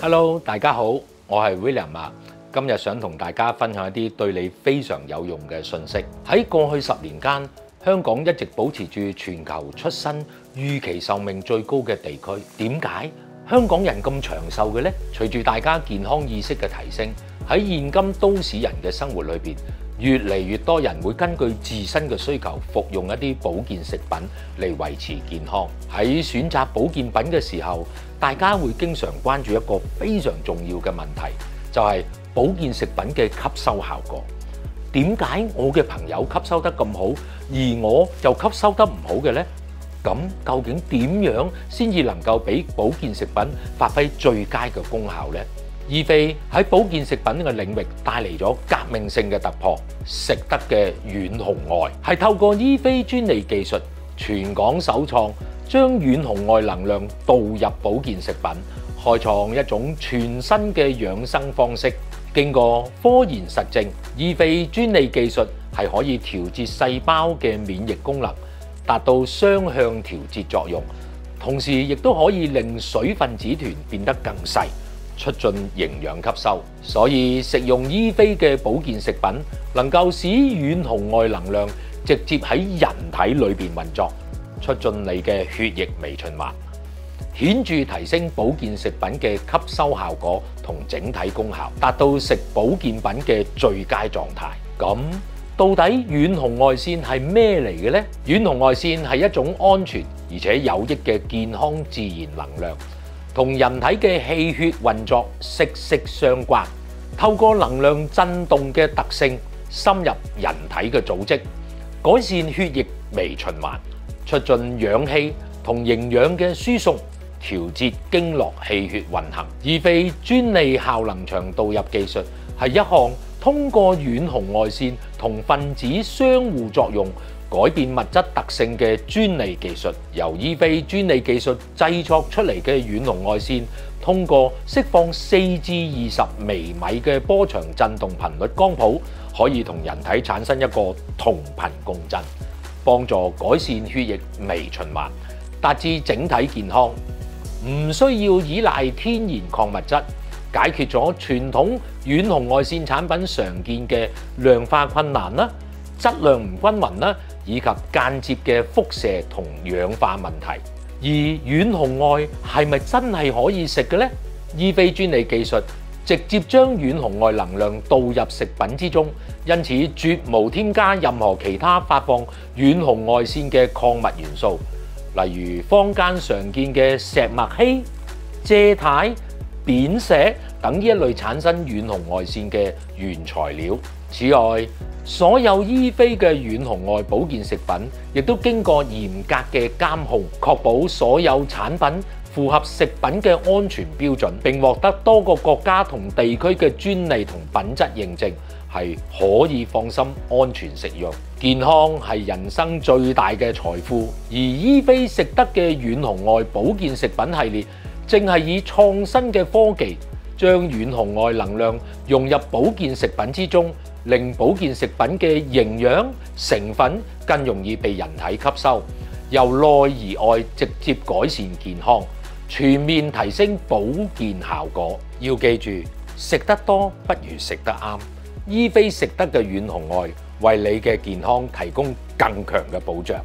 Hello， 大家好，我係 William 啊。今日想同大家分享一啲對你非常有用嘅信息。喺過去10年間，香港一直保持住全球出生預期壽命最高嘅地區。點解香港人咁長壽嘅呢？隨住大家健康意識嘅提升，喺現今都市人嘅生活裏邊，越嚟越多人會根據自身嘅需求服用一啲保健食品嚟維持健康。喺選擇保健品嘅時候，大家會經常關注一個非常重要嘅問題，就係保健食品嘅吸收效果。點解我嘅朋友吸收得咁好，而我就吸收得唔好嘅呢？咁究竟點樣先至能夠俾保健食品發揮最佳嘅功效呢？醫飛喺保健食品嘅領域帶嚟咗革命性嘅突破，食得嘅遠紅外係透過醫飛專利技術，全港首創將遠紅外能量導入保健食品，開創一種全新嘅養生方式。經過科研實證，醫飛專利技術係可以調節細胞嘅免疫功能，達到雙向調節作用，同時亦都可以令水分子團變得更細，促進營養吸收。所以食用醫飛嘅保健食品，能夠使遠紅外能量直接喺人體裏邊運作，促進你嘅血液微循環，顯著提升保健食品嘅吸收效果同整體功效，達到食保健品嘅最佳狀態。咁到底遠紅外線係咩嚟嘅呢？遠紅外線係一種安全而且有益嘅健康自然能量，同人體嘅氣血運作息息相關。透過能量震動嘅特性，深入人體嘅組織，改善血液微循環，促進氧氣同營養嘅輸送，調節經絡氣血運行。醫飛專利效能場導入技術係一項通過遠紅外線同分子相互作用改變物質特性嘅專利技術。由醫飛專利技術製作出嚟嘅遠紅外線，通過釋放4至20微米嘅波長振動頻率光譜，可以同人體產生一個同頻共振，幫助改善血液微循環，達至整體健康。唔需要依賴天然礦物質，解決咗傳統遠紅外線產品常見嘅量化困難啦、質量唔均勻啦，以及間接嘅輻射同氧化問題。而遠紅外係咪真係可以食嘅呢？醫飛專利技術直接將遠紅外能量導入食品之中，因此絕無添加任何其他發放遠紅外線嘅礦物元素，例如坊間常見嘅石墨烯、蔗鈦、扁石等呢一類產生遠紅外線嘅原材料。此外，所有醫飛嘅遠紅外保健食品亦都經過嚴格嘅監控，確保所有產品符合食品嘅安全標準，並獲得多個國家同地區嘅專利同品質認證，係可以放心安全食用。健康係人生最大嘅財富，而醫飛食得嘅遠紅外保健食品系列，正係以創新嘅科技，將遠紅外能量融入保健食品之中，令保健食品嘅營養成分更容易被人體吸收，由內而外直接改善健康，全面提升保健效果。要記住，食得多不如食得啱。醫飛食得嘅遠紅外，為你嘅健康提供更強嘅保障。